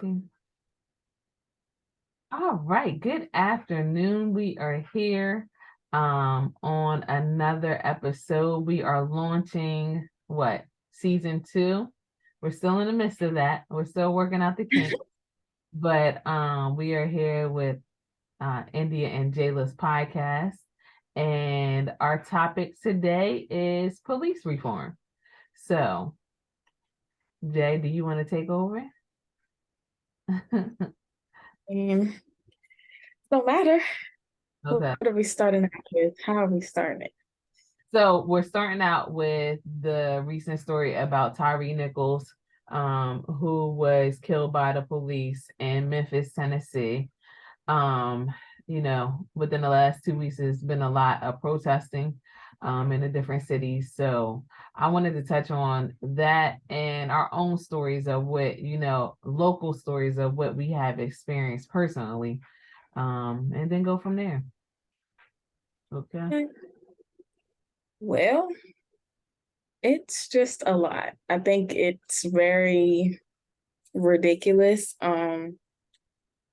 Working. All right. Good afternoon. We are here on another episode. We are launching what? Season 2. We're still in the midst of that. We're still working out the kinks. But we are here with India and Jayla's podcast. And our topic today is police reform. So, Jay, do you want to take over? Don't matter. Okay. What are we starting out with? How are we starting it? So we're starting out with the recent story about Tyre Nichols, who was killed by the police in Memphis, Tennessee. Um, within the last 2 weeks, there's been a lot of protesting in the different cities. So I wanted to touch on that and our own stories of what, local stories of what we have experienced personally, and then go from there. Okay. Well, it's just a lot. I think it's very ridiculous.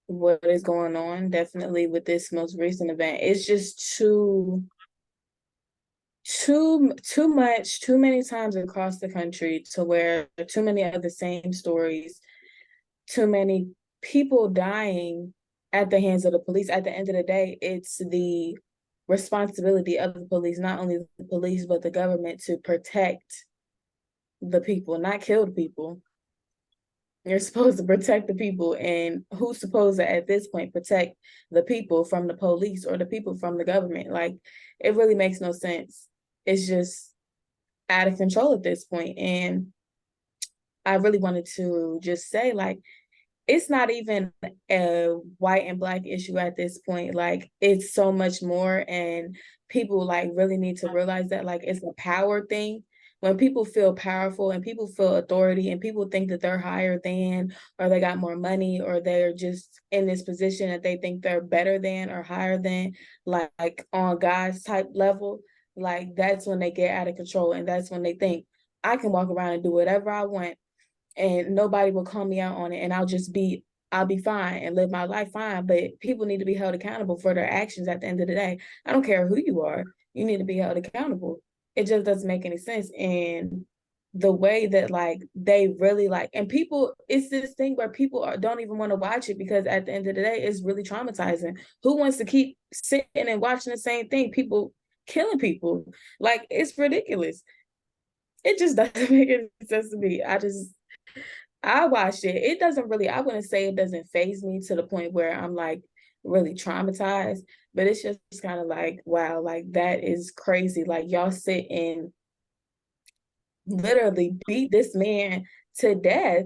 What is going on definitely with this most recent event. It's just too much, too many times across the country to where too many of the same stories, too many people dying at the hands of the police. At the end of the day, it's the responsibility of the police, not only the police, but the government, to protect the people, not kill the people. You're supposed to protect the people, and who's supposed to, at this point, protect the people from the police or the people from the government? Like, it really makes no sense. It's just out of control at this point. And I really wanted to just say, like, it's not even a white and black issue at this point. Like, it's so much more, and people like really need to realize that, like, it's a power thing. When people feel powerful and people feel authority and people think that they're higher than, or they got more money, or they're just in this position that they think they're better than or higher than, like on God's type level, like that's when they get out of control. And that's when they think, I can walk around and do whatever I want and nobody will call me out on it, and I'll be fine and live my life fine. But people need to be held accountable for their actions at the end of the day. I don't care who you are, you need to be held accountable. It just doesn't make any sense. And the way that like they really like, and people, it's this thing where people don't even want to watch it, because at the end of the day, it's really traumatizing. Who wants to keep sitting and watching the same thing? People killing people. Like, it's ridiculous. It just doesn't make any sense to me. I watched it. It doesn't really, I wouldn't say it doesn't faze me to the point where I'm like really traumatized, but it's just kind of like, wow, like that is crazy. Like, y'all sit and literally beat this man to death.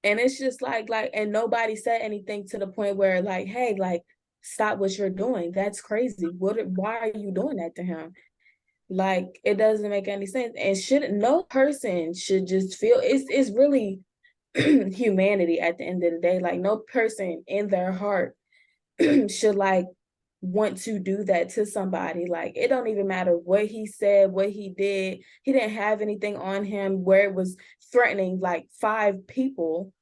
And it's just like, and nobody said anything to the point where like, hey, like, stop what you're doing. That's crazy. Why are you doing that to him? Like, it doesn't make any sense. And no person should just feel, it's really humanity at the end of the day. Like, no person in their heart should like want to do that to somebody. Like, it don't even matter what he said, what he did. He didn't have anything on him where it was threatening like 5 people.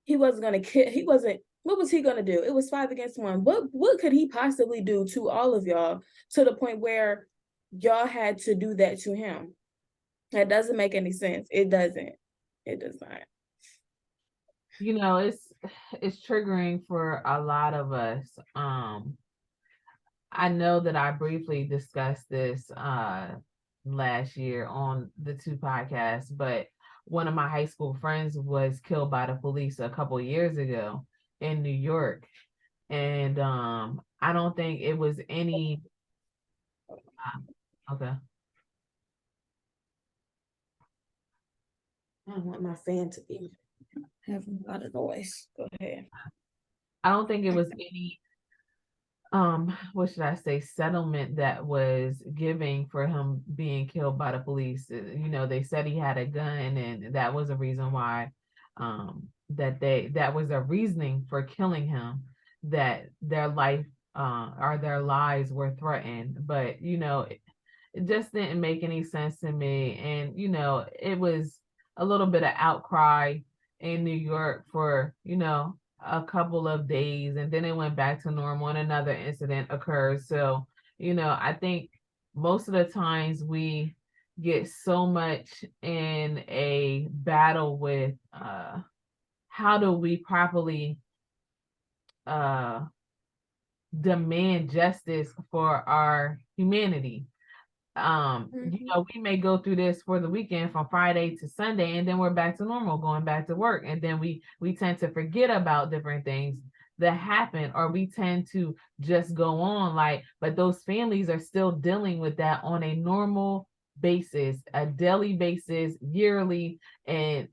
He wasn't gonna kill, he wasn't, what was he gonna do? It was 5 against 1. What could he possibly do to all of y'all to the point where y'all had to do that to him? That doesn't make any sense. It doesn't. It does not. It's triggering for a lot of us. I know that I briefly discussed this last year on the 2 podcasts, but one of my high school friends was killed by the police a couple years ago in New York. And I don't think it was any okay. I don't want my fan to be having a lot of noise. Go ahead. I don't think it was any what should I say, settlement that was giving for him being killed by the police. They said he had a gun, and that was a reason why that was a reasoning for killing him, that their life or their lives were threatened. But it just didn't make any sense to me. And it was a little bit of outcry in New York for, a couple of days, and then it went back to normal and another incident occurred. So, I think most of the times we get so much in a battle with how do we properly uh demand justice for our humanity. We may go through this for the weekend from Friday to Sunday, and then we're back to normal, going back to work. And then we tend to forget about different things that happen, or we tend to just go on but those families are still dealing with that on a normal basis, a daily basis, yearly. And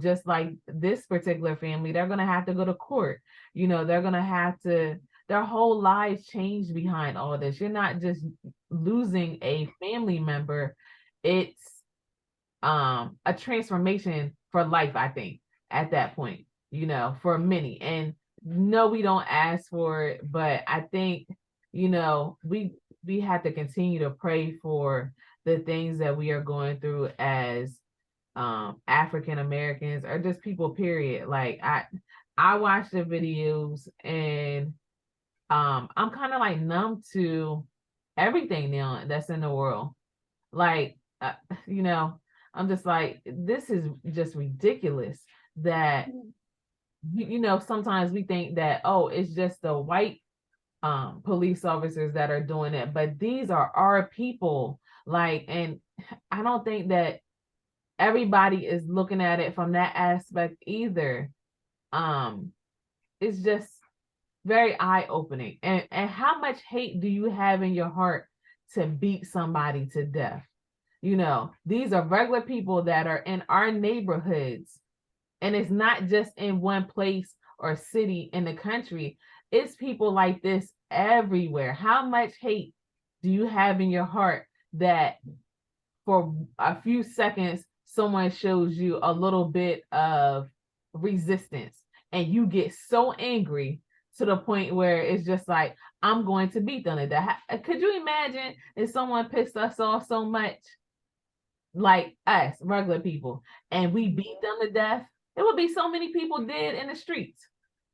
just like this particular family, they're going to have to go to court. They're going to have to, their whole lives change behind all this. You're not just losing a family member, it's a transformation for life, I think, at that point, for many. And no, we don't ask for it, but I think, we have to continue to pray for the things that we are going through as African Americans, or just people, period. Like I watch the videos, and I'm kind of like numb to everything now that's in the world. Like, you know, I'm just like, this is just ridiculous that, sometimes we think that, oh, it's just the white police officers that are doing it, but these are our people. Like, and I don't think that everybody is looking at it from that aspect either. It's just very eye-opening. And how much hate do you have in your heart to beat somebody to death? These are regular people that are in our neighborhoods, and it's not just in one place or city in the country. It's people like this everywhere. How much hate do you have in your heart that for a few seconds someone shows you a little bit of resistance, and you get so angry to the point where it's just like, I'm going to beat them to death? Could you imagine if someone pissed us off so much, like us regular people, and we beat them to death? It would be so many people dead in the streets,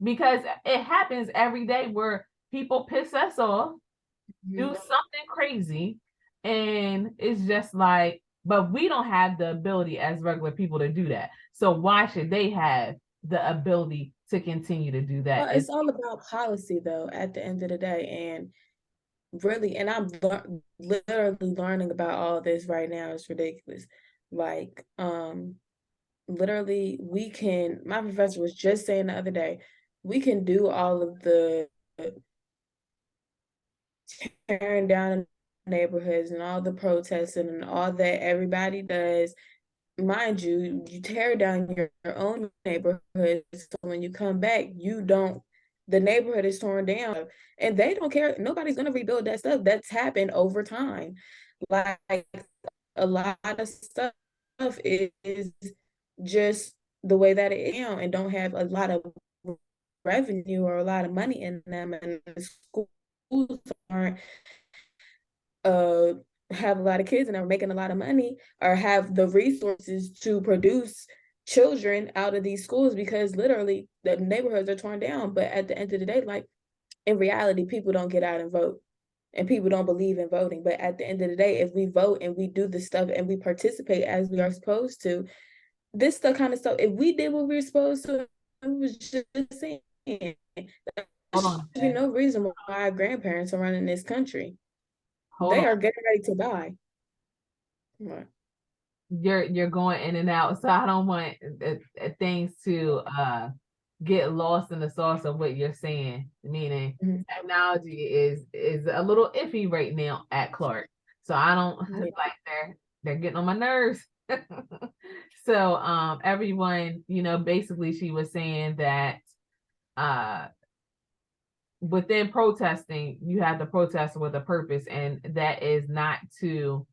because it happens every day where people piss us off, do something crazy, and it's just like, but we don't have the ability as regular people to do that. So why should they have the ability to continue to do that? Well, it's all about policy, though, at the end of the day. And really, and I'm literally learning about all this right now. It's ridiculous. Like, literally, my professor was just saying the other day, we can do all of the tearing down neighborhoods and all the protesting and all that everybody does. Mind you, you tear down your own neighborhood, so when you come back, the neighborhood is torn down, and they don't care. Nobody's gonna rebuild that stuff. That's happened over time. Like, a lot of stuff is just the way that it is now, and don't have a lot of revenue or a lot of money in them, and the schools aren't have a lot of kids and are making a lot of money, or have the resources to produce children out of these schools, because literally the neighborhoods are torn down. But at the end of the day, like, in reality, people don't get out and vote, and people don't believe in voting. But at the end of the day, if we vote and we do the stuff and we participate as we are supposed to, this the kind of stuff, if we did what we were supposed to, it was just saying, there should be no reason why our grandparents are running this country. They are getting ready to die. What? You're going in and out, so I don't want things to get lost in the sauce of what you're saying. Meaning, technology is a little iffy right now at Clark, so I don't like they're getting on my nerves. So everyone, basically she was saying that within protesting, you have to protest with a purpose, and that is not to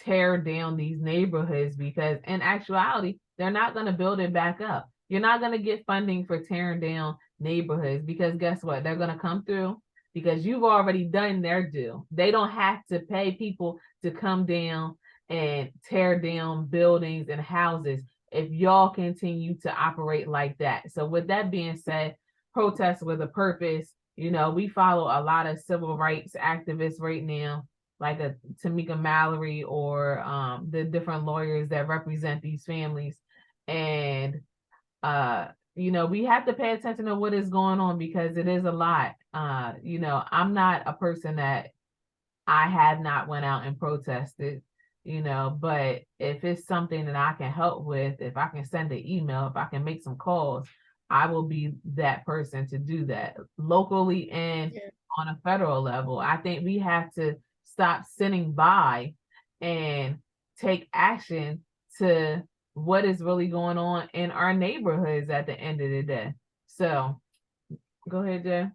tear down these neighborhoods, because in actuality, they're not going to build it back up. You're not going to get funding for tearing down neighborhoods, because guess what? They're going to come through, because you've already done their due. They don't have to pay people to come down and tear down buildings and houses. if y'all continue to operate like that. So with that being said, protest with a purpose. We follow a lot of civil rights activists right now, like a Tamika Mallory or the different lawyers that represent these families. And we have to pay attention to what is going on because it is a lot. I'm not a person that I have not went out and protested, but if it's something that I can help with, if I can send an email, if I can make some calls, I will be that person to do that locally and on a federal level. I think we have to stop sitting by and take action to what is really going on in our neighborhoods at the end of the day. So go ahead, Jay.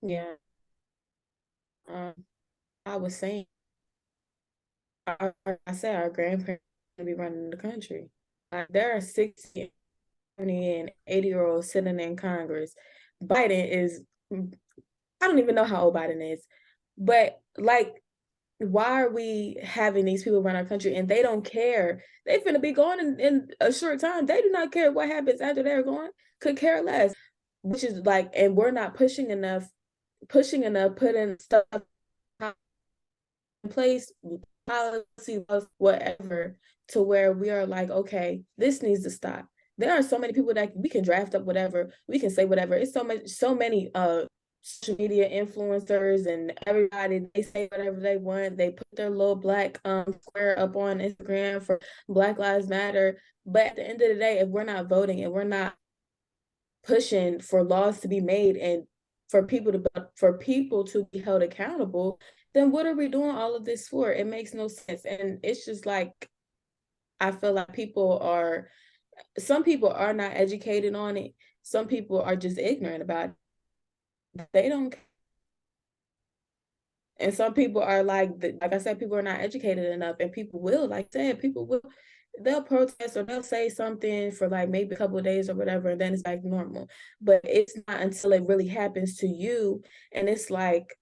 Yeah. I was saying, I said our grandparents will be running the country. There are 60, 70, and 80-year-olds sitting in Congress. Biden is, I don't even know how old Biden is, but like, why are we having these people run our country and they don't care? They finna be gone in a short time. They do not care what happens after they're gone. Could care less. Which is like, and we're not pushing enough, putting stuff in place, policy, whatever, to where we are like, okay, this needs to stop. There are so many people that we can draft up whatever, we can say whatever. It's so many social media influencers and everybody, they say whatever they want. They put their little black square up on Instagram for Black Lives Matter. But at the end of the day, if we're not voting and we're not pushing for laws to be made and for people to be held accountable, then what are we doing all of this for? It makes no sense. And it's just like, I feel like some people are not educated on it. Some people are just ignorant about it. They don't. And some people are like I said, people are not educated enough, and people will, like I said, they'll protest or they'll say something for like maybe a couple of days or whatever, and then it's back normal. But it's not until it really happens to you, and it's like,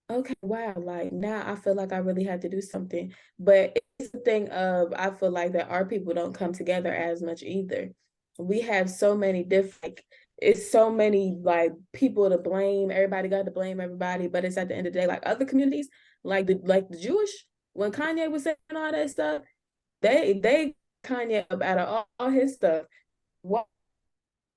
okay, wow, like now I feel like I really have to do something. But it's the thing of, I feel like that our people don't come together as much either. We have so many different, it's so many like people to blame. Everybody got to blame everybody, but it's at the end of the day, like other communities, like the Jewish, when Kanye was saying all that stuff, they Kanye up out of all his stuff. Why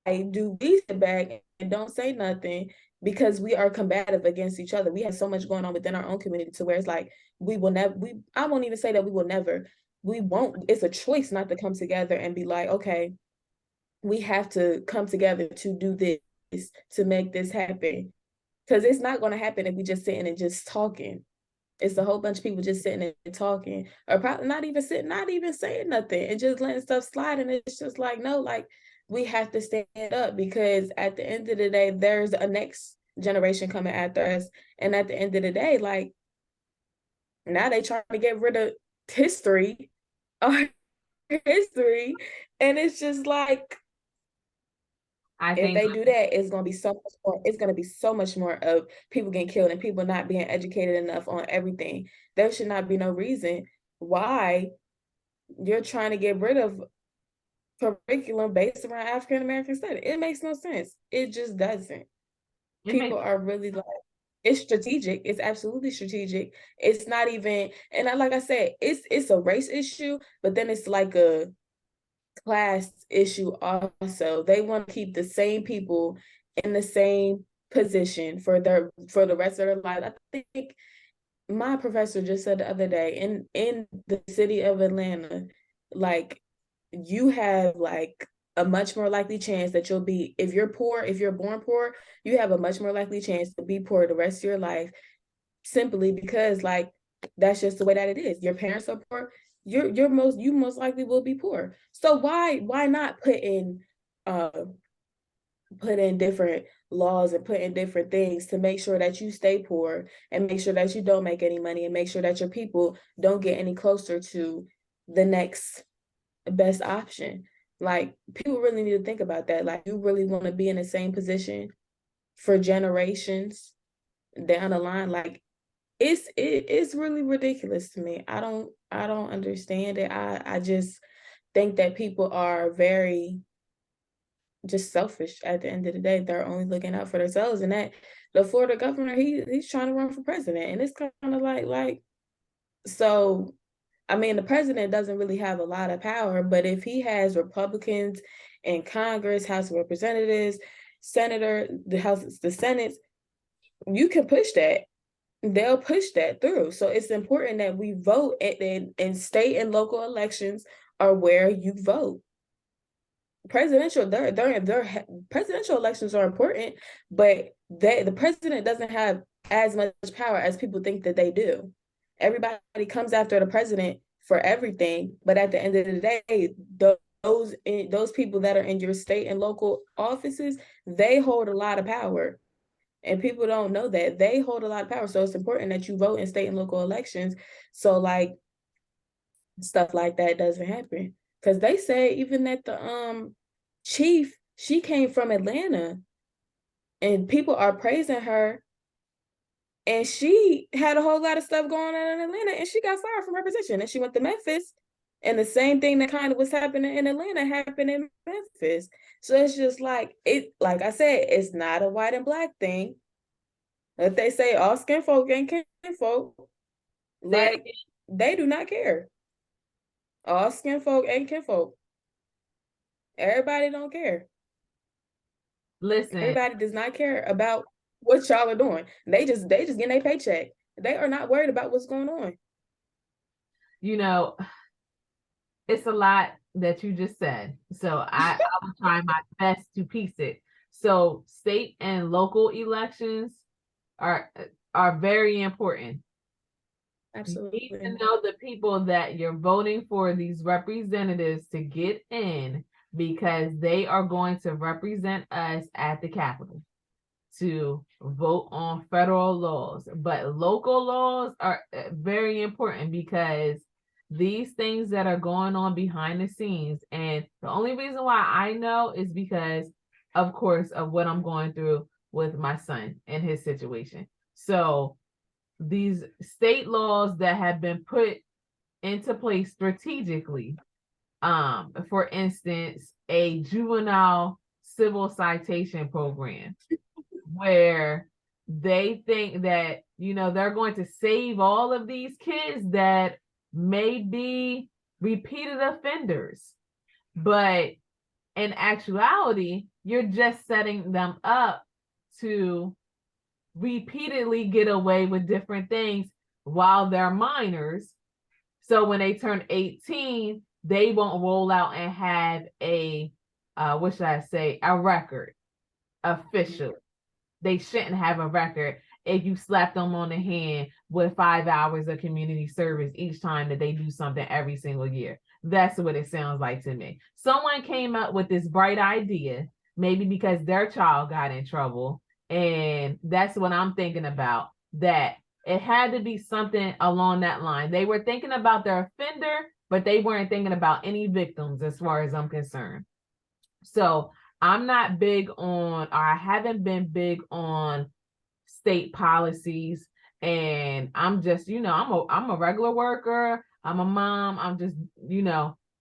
do we sit back and don't say nothing? Because we are combative against each other. We have so much going on within our own community to where it's like we will never. I won't even say that we will never. We won't. It's a choice not to come together and be like, okay, we have to come together to do this, to make this happen. Because it's not going to happen if we just sitting and just talking. It's a whole bunch of people just sitting and talking, or probably not even sitting, not even saying nothing, and just letting stuff slide. And it's just like, no, like we have to stand up, because at the end of the day, there's a next generation coming after us. And at the end of the day, like now they trying to get rid of history, our history. And it's just like, if they do that, it's gonna be so much more. It's gonna be so much more of people getting killed and people not being educated enough on everything. There should not be no reason why you're trying to get rid of curriculum based around African American studies. It makes no sense. It just doesn't. People are really like, it's strategic. It's absolutely strategic. It's not even, and like I said, it's a race issue, but then it's like a class issue also. They want to keep the same people in the same position for the rest of their life. I think my professor just said the other day, in the city of Atlanta, like you have like a much more likely chance that you'll be, if you're poor, if you're born poor, you have a much more likely chance to be poor the rest of your life, simply because like that's just the way that it is. Your parents are poor, you most likely will be poor. So why not put in different laws and put in different things to make sure that you stay poor and make sure that you don't make any money and make sure that your people don't get any closer to the next best option. Like people really need to think about that. Like you really want to be in the same position for generations down the line. Like it's really ridiculous to me. I don't understand it. I just think that people are very just selfish at the end of the day. They're only looking out for themselves. And that the Florida governor, he's trying to run for president. And it's kind of like, so I mean, the president doesn't really have a lot of power, but if he has Republicans in Congress, House of Representatives, Senator, the Senate, you can push that. They'll push that through. So it's important that we vote in state and local elections are where you vote. Presidential presidential elections are important, but the president doesn't have as much power as people think that they do. Everybody comes after the president for everything, but at the end of the day, those people that are in your state and local offices, they hold a lot of power. And people don't know that they hold a lot of power. So it's important that you vote in state and local elections. So like stuff like that doesn't happen. Because they say even that the chief, she came from Atlanta and people are praising her. And she had a whole lot of stuff going on in Atlanta and she got fired from her position. And she went to Memphis. And the same thing that kind of was happening in Atlanta happened in Memphis. So it's just like I said, it's not a white and black thing. If they say all skin folk ain't kin folk, like they do not care. All skin folk ain't kin folk. Everybody don't care. Listen, everybody does not care about what y'all are doing. They just getting a paycheck. They are not worried about what's going on. You know, it's a lot that you just said. So I will try my best to piece it. So state and local elections are very important. Absolutely. You need to know the people that you're voting for, these representatives, to get in, because they are going to represent us at the Capitol to vote on federal laws. But local laws are very important because these things that are going on behind the scenes, and the only reason why I know is because, of course, of what I'm going through with my son and his situation. So these state laws that have been put into place strategically, for instance, a juvenile civil citation program where they think that, they're going to save all of these kids that may be repeated offenders. But in actuality, you're just setting them up to repeatedly get away with different things while they're minors. So when they turn 18, they won't roll out and have a record officially. They shouldn't have a record if you slap them on the hand with 5 hours of community service each time that they do something every single year. That's what it sounds like to me. Someone came up with this bright idea, maybe because their child got in trouble. And that's what I'm thinking about, that it had to be something along that line. They were thinking about their offender, but they weren't thinking about any victims as far as I'm concerned. So I'm not big on, or I haven't been big on state policies. And I'm just, I'm a regular worker. I'm a mom. I'm just,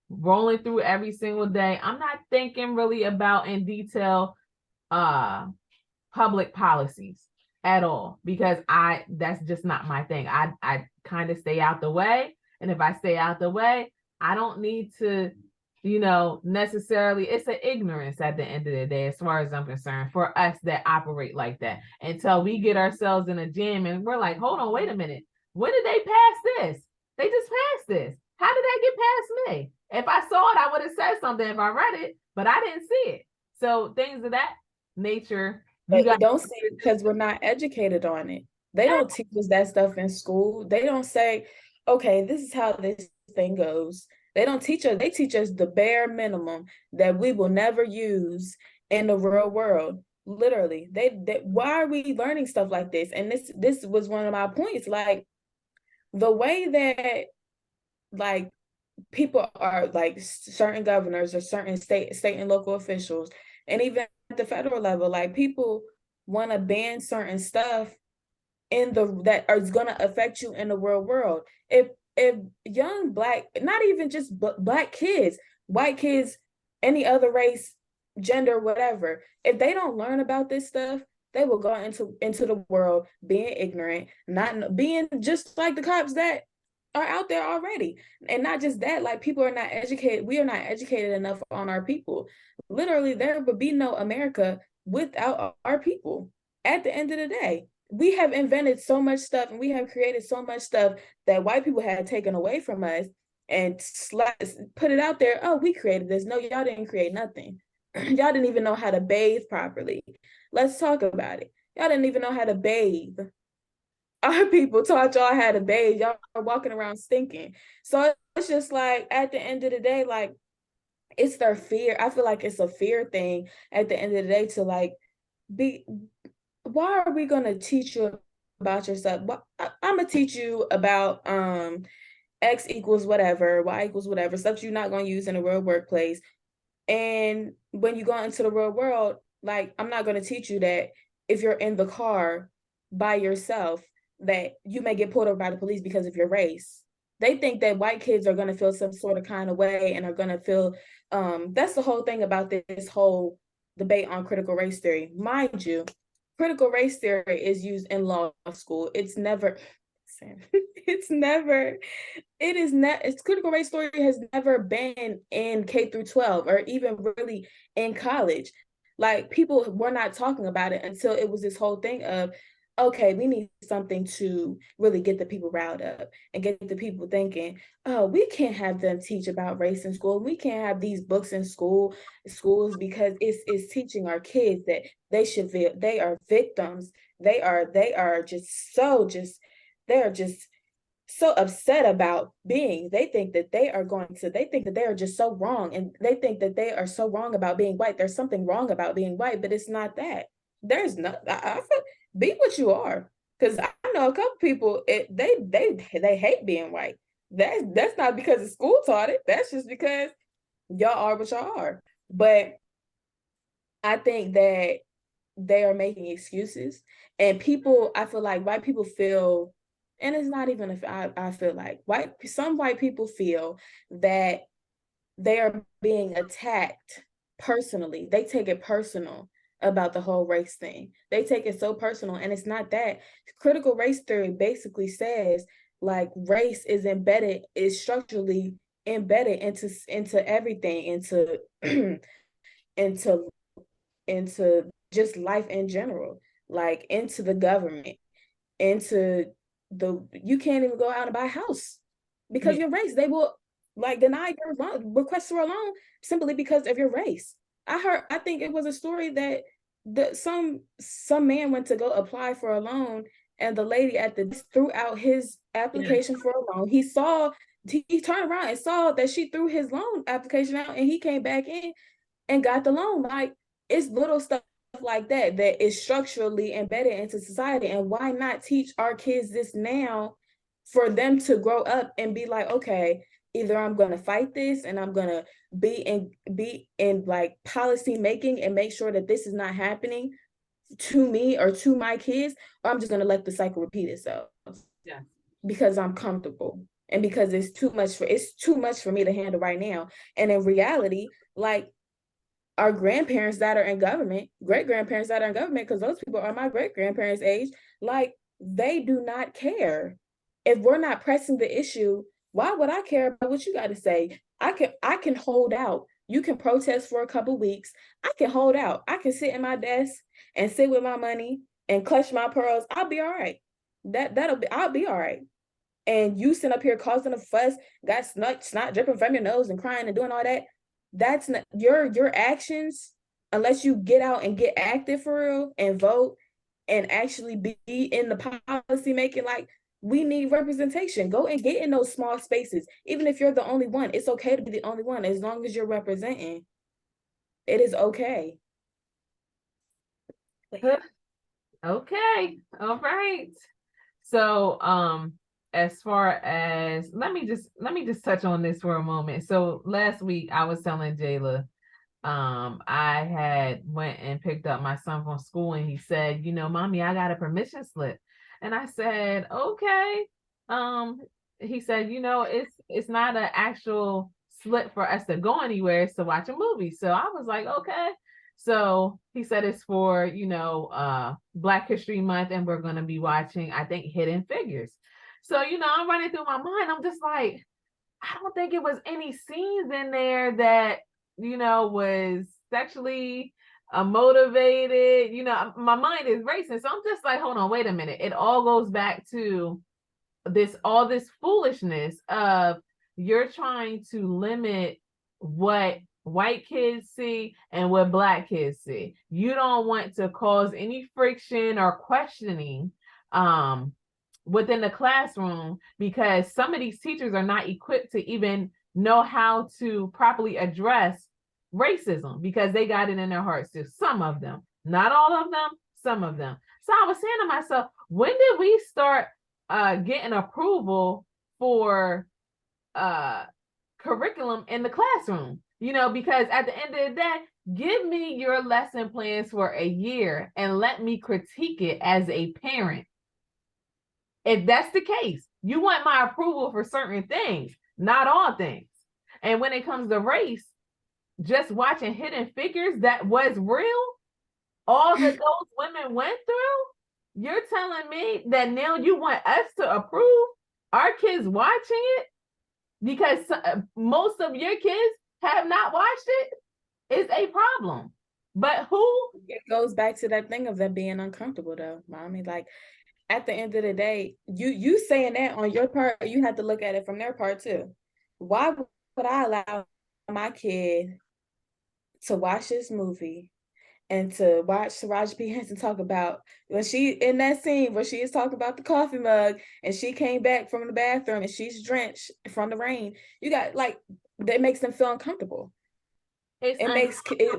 rolling through every single day. I'm not thinking really about in detail public policies at all, because that's just not my thing. I kind of stay out the way. And if I stay out the way, I don't need to, necessarily, it's an ignorance at the end of the day, as far as I'm concerned, for us that operate like that, until we get ourselves in a jam and we're like, hold on, wait a minute. When did they pass this? They just passed this. How did that get past me? If I saw it, I would have said something if I read it, but I didn't see it. So things of that nature. But we don't see it because we're not educated on it. They don't teach us that stuff in school. They don't say, okay, this is how this thing goes. They don't teach us. They teach us the bare minimum that we will never use in the real world. Literally, why are we learning stuff like this? And this was one of my points. Like the way that like people are, like certain governors or certain state and local officials, and even at the federal level, like people want to ban certain stuff that is going to affect you in the real world. If young black, not even just black kids, white kids, any other race, gender, whatever, if they don't learn about this stuff, they will go into the world being ignorant, not being just like the cops that are out there already. And not just that, like people are not educated. We are not educated enough on our people. Literally, there would be no America without our people. At the end of the day, we have invented so much stuff and we have created so much stuff that white people had taken away from us and put it out there. Oh, we created this. No, y'all didn't create nothing. Y'all didn't even know how to bathe properly. Let's talk about it. Y'all didn't even know how to bathe. Our people taught y'all how to bathe. Y'all are walking around stinking. So it's just like at the end of the day, like it's their fear. I feel like it's a fear thing at the end of the day to like be. Why are we gonna teach you about yourself? I'm gonna teach you about X equals whatever, Y equals whatever, stuff you're not gonna use in the real workplace. And when you go into the real world, like I'm not gonna teach you that if you're in the car by yourself, that you may get pulled over by the police because of your race. They think that white kids are gonna feel some sort of kind of way and are gonna feel that's the whole thing about this whole debate on critical race theory. Mind you, critical race theory is used in law school. It's never it's never it is not its critical race theory has never been in K through 12 or even really in college. Like people were not talking about it until it was this whole thing of okay, we need something to really get the people riled up and get the people thinking, oh, we can't have them teach about race in school. We can't have these books in schools because it's teaching our kids that they should feel they are victims. They are just so upset about being. They think that they think that they are just so wrong, and they think that they are so wrong about being white. There's something wrong about being white, but it's not that. There's not. I feel, be what you are, because I know a couple people. They hate being white. That's not because the school taught it. That's just because y'all are what y'all are. But I think that they are making excuses, and people. I feel like white people feel, and it's not even if I feel like some white people feel that they are being attacked personally. They take it personal about the whole race thing. They take it so personal, and it's not that. Critical race theory basically says like race is structurally embedded into everything, into into just life in general, like into the government, into the you can't even go out and buy a house because Yeah. your race. They will like deny your request for a loan simply because of your race. I think it was a story that some man went to go apply for a loan, and the lady at the threw out his Yeah. application for a loan. He turned around and saw that she threw his loan application out, and he came back in and got the loan. Like it's little stuff like that is structurally embedded into society. And why not teach our kids this now for them to grow up and be like, okay, either I'm gonna fight this and I'm gonna be in like policy making and make sure that this is not happening to me or to my kids, or I'm just gonna let the cycle repeat itself Yeah. because I'm comfortable and because it's too much for me to handle right now. And in reality, like our grandparents that are in government, great grandparents that are in government, because those people are my great grandparents' age, like they do not care. If we're not pressing the issue, why would I care about what you got to say? I can hold out. You can protest for a couple weeks. I can hold out. I can sit in my desk and sit with my money and clutch my pearls. I'll be all right. I'll be all right. And you sit up here causing a fuss, got snot dripping from your nose and crying and doing all that. That's not your actions, unless you get out and get active for real and vote and actually be in the policy making. Like we need representation. Go and get in those small spaces. Even if you're the only one, it's okay to be the only one as long as you're representing. It is okay. Okay. All right. So, as far as let me just touch on this for a moment. So last week I was telling Jayla, I had went and picked up my son from school and he said, Mommy, I got a permission slip. And I said, okay. He said, it's not an actual slip for us to go anywhere is to watch a movie. So I was like, okay. So he said it's for, Black History Month, and we're going to be watching, I think, Hidden Figures. So, I'm running through my mind. I'm just like, I don't think it was any scenes in there that, was sexually motivated. My mind is racing. So I'm just like, hold on, wait a minute. It all goes back to all this foolishness of you're trying to limit what white kids see and what Black kids see. You don't want to cause any friction or questioning within the classroom, because some of these teachers are not equipped to even know how to properly address racism, because they got it in their hearts too. Some of them, not all of them, some of them. So I was saying to myself, when did we start getting approval for curriculum in the classroom? Because at the end of the day, give me your lesson plans for a year and let me critique it as a parent. If that's the case, you want my approval for certain things, not all things. And when it comes to race, just watching Hidden Figures that was real, all that those women went through, you're telling me that now you want us to approve our kids watching it because most of your kids have not watched it? Is a problem. But it goes back to that thing of them being uncomfortable though, mommy. Like, at the end of the day, you saying that on your part, you have to look at it from their part too. Why would I allow my kid to watch this movie and to watch Taraji P. Henson talk about when she in that scene where she is talking about the coffee mug and she came back from the bathroom and she's drenched from the rain? You got like, that makes them feel uncomfortable. It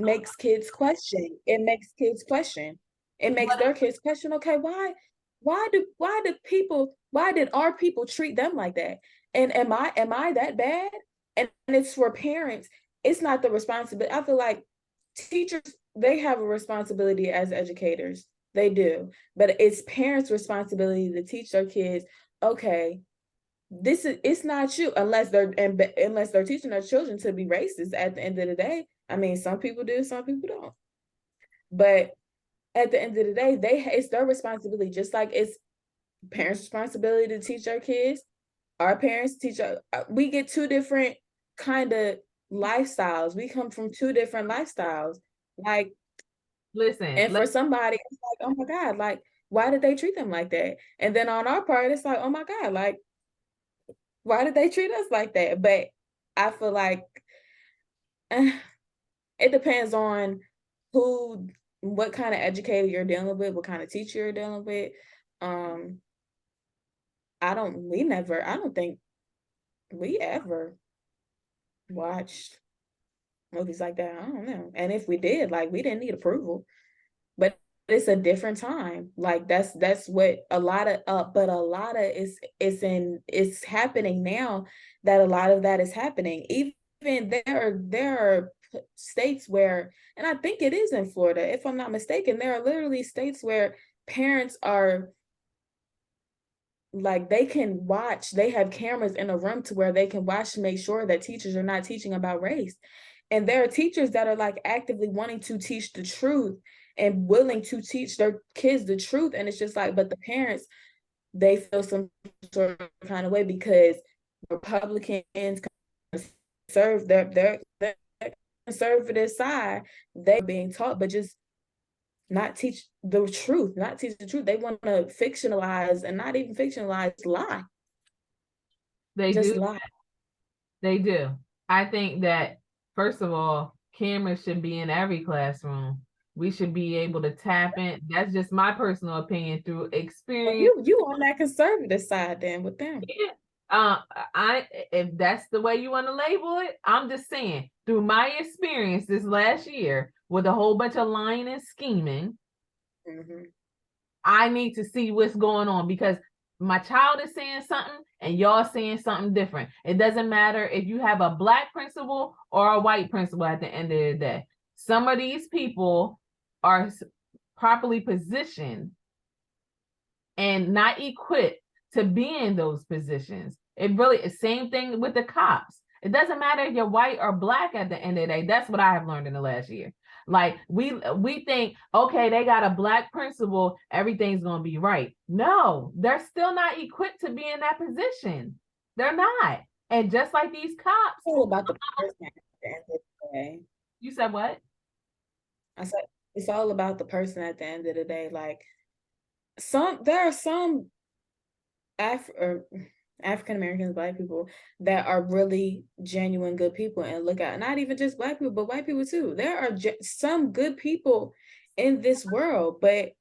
makes kids question. It makes kids question. It makes their kids question, okay, why did our people treat them like that? And am I that bad? And it's for parents. It's not the responsibility. I feel like teachers, they have a responsibility as educators. They do. But it's parents' responsibility to teach their kids, okay, it's not you, unless they're teaching their children to be racist at the end of the day. I mean, some people do, some people don't. But at the end of the day, it's their responsibility, just like it's parents' responsibility to teach our kids. Our parents teach we get two different kind of lifestyles. We come from two different lifestyles. Like, and for somebody, it's like, oh my God, like, why did they treat them like that? And then on our part, it's like, oh my God, like, why did they treat us like that? But I feel like it depends on what kind of educator you're dealing with, what kind of teacher you're dealing with. I don't think we ever watched movies like that. I don't know. And if we did, like, we didn't need approval. But it's a different time. Like, that's what a lot of it's happening now, that a lot of that is happening. Even there are states where, and I think it is in Florida, if I'm not mistaken, there are literally states where parents are like, they have cameras in a room to where they can watch to make sure that teachers are not teaching about race. And there are teachers that are like actively wanting to teach the truth and willing to teach their kids the truth. And it's just like, but the parents, they feel some sort of kind of way because Republicans serve their conservative side, they're being taught, but just not teach the truth. They want to fictionalize, and not even fictionalize, lie. They just do. Lie. They do. I think that, first of all, cameras should be in every classroom. We should be able to tap in. That's just my personal opinion through experience. Well, you on that conservative side then with them. Yeah. If that's the way you want to label it, I'm just saying, through my experience this last year with a whole bunch of lying and scheming, I need to see what's going on, because my child is saying something and y'all saying something different. It doesn't matter if you have a Black principal or a white principal at the end of the day. Some of these people are properly positioned and not equipped to be in those positions. It really is same thing with the cops. It doesn't matter if you're white or black at the end of the day. That's what I have learned in the last year. Like we think, okay, they got a black principal, everything's gonna be right. No, they're still not equipped to be in that position. They're not. And just like these cops, It's all about the person at the end of the day. you said what? I said it's all about the person at the end of the day. Like there are some African Americans, black people that are really genuine good people, and look at not even just black people, but white people too. There are some good people in this world, but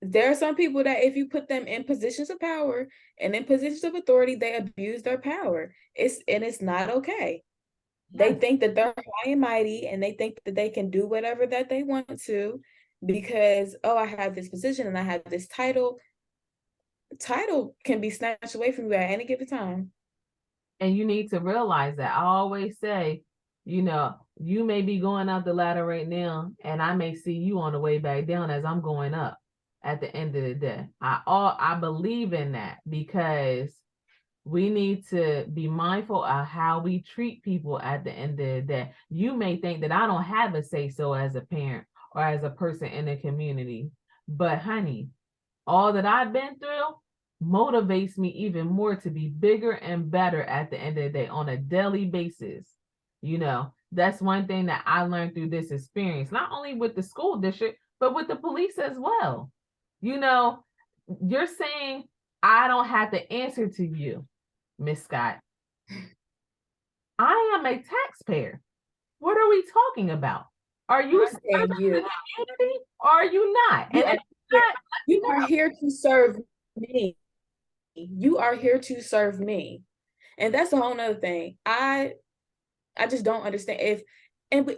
there are some people that if you put them in positions of power and in positions of authority, they abuse their power. It's not okay. They think that they're high and mighty, and they think that they can do whatever that they want to because, oh, I have this position and I have this title. Title can be snatched away from you at any given time. And you need to realize that. I always say, you may be going up the ladder right now, and I may see you on the way back down as I'm going up at the end of the day. I believe in that because we need to be mindful of how we treat people at the end of the day. You may think that I don't have a say so as a parent or as a person in the community, but honey, all that I've been through motivates me even more to be bigger and better at the end of the day on a daily basis. That's one thing that I learned through this experience, not only with the school district, but with the police as well. You're saying I don't have to answer to you, Miss Scott. I am a taxpayer. What are we talking about? Are you serving the community or are you not? You are here to serve me. You are here to serve me. And that's a whole nother thing. I just don't understand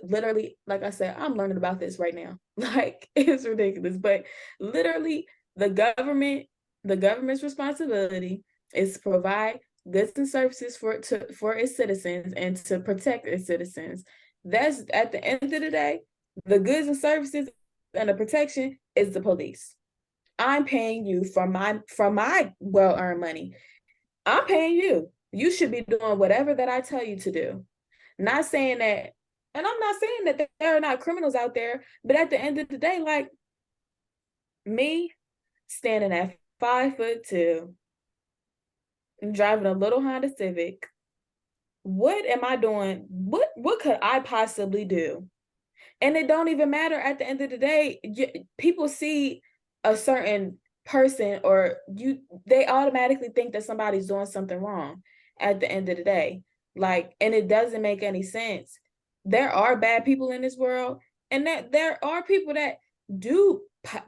literally, like I said, I'm learning about this right now. Like, it's ridiculous. But literally, the government's responsibility is to provide goods and services for its citizens and to protect its citizens. That's at the end of the day, the goods and services and the protection is the police. I'm paying you from my well-earned money. I'm paying you. You should be doing whatever that I tell you to do. Not saying that, and I'm not saying that there are not criminals out there, but at the end of the day, like me standing at 5'2", driving a little Honda Civic, what am I doing? What could I possibly do? And it don't even matter at the end of the day. People see a certain person or they automatically think that somebody's doing something wrong at the end of the day. Like, and it doesn't make any sense. There are bad people in this world, and that there are people that do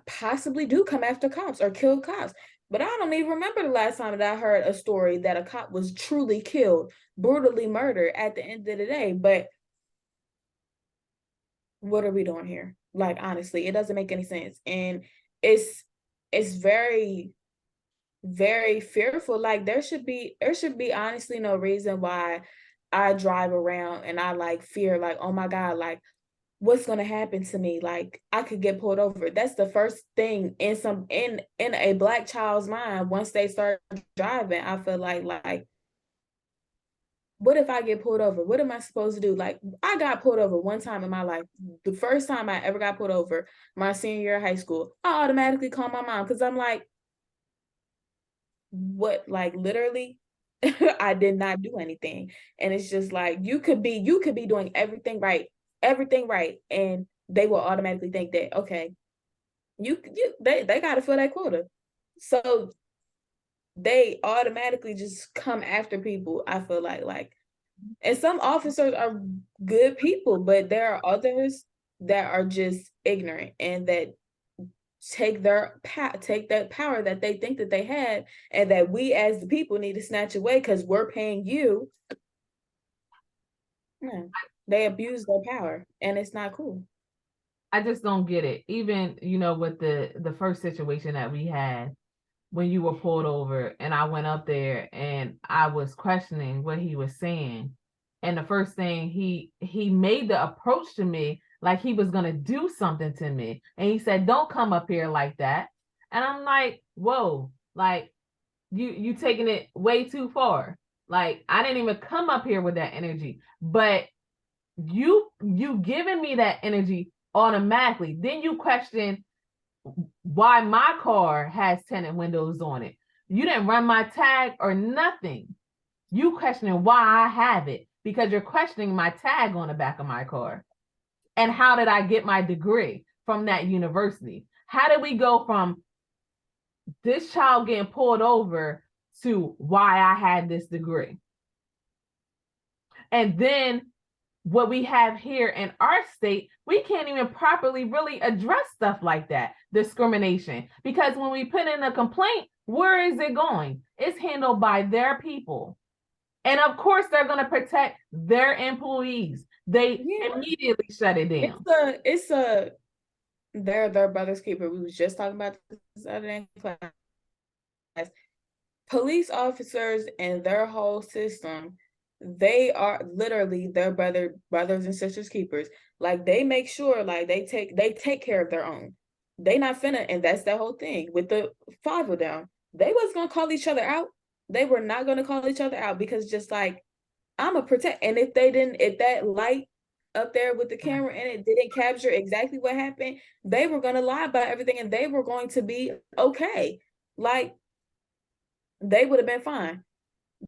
possibly do come after cops or kill cops. But I don't even remember the last time that I heard a story that a cop was truly killed, brutally murdered at the end of the day. But what are we doing here? Like, honestly, it doesn't make any sense. And it's very, very fearful. Like, there should be honestly no reason why I drive around and I like fear, like, oh my God, like, what's gonna happen to me? Like, I could get pulled over. That's the first thing in a Black child's mind once they start driving. I feel like what if I get pulled over? What am I supposed to do? Like, I got pulled over one time in my life. The first time I ever got pulled over, my senior year of high school, I automatically called my mom because I'm like, what? Like, literally, I did not do anything. And it's just like, you could be doing everything right, and they will automatically think that, okay, they got to fill that quota. So they automatically just come after people. I feel like, and some officers are good people, but there are others that are just ignorant and that take that power that they think that they had and that we as the people need to snatch away because we're paying you. Yeah, they abuse their power, and it's not cool. I just don't get it. Even, with the first situation that we had when you were pulled over and I went up there and I was questioning what he was saying. And the first thing he made the approach to me like he was going to do something to me. And he said, "Don't come up here like that." And I'm like, whoa, like you taking it way too far. Like, I didn't even come up here with that energy, but you giving me that energy automatically. Then you question why my car has tinted windows on it. You didn't run my tag or nothing. You questioning why I have it because you're questioning my tag on the back of my car. And how did I get my degree from that university? How did we go from this child getting pulled over to why I had this degree? And then what we have here in our state, we can't even properly really address stuff like that, discrimination. Because when we put in a complaint, where is it going? It's handled by their people. And of course, they're going to protect their employees. They immediately shut it down. They're their brother's keeper. We was just talking about this other day in class. Police officers and their whole system, they are literally their brothers and sisters keepers. Like, they make sure, like, they take care of their own. They not finna, and that's the whole thing with the 5 down. They was gonna call each other out. They were not gonna call each other out because just like, I'm a protect. And if that light up there with the camera and it didn't capture exactly what happened, they were gonna lie about everything and they were going to be okay. Like, they would have been fine.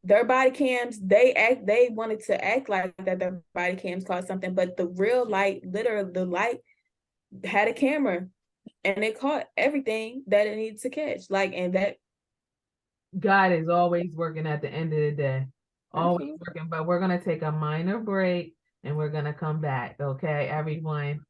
Their body cams, they wanted to act like that their body cams caused something, but the real light, literally the light had a camera and it caught everything that it needed to catch. Like, and that God is always working at the end of the day. Always working, but we're going to take a minor break and we're going to come back. Okay, everyone.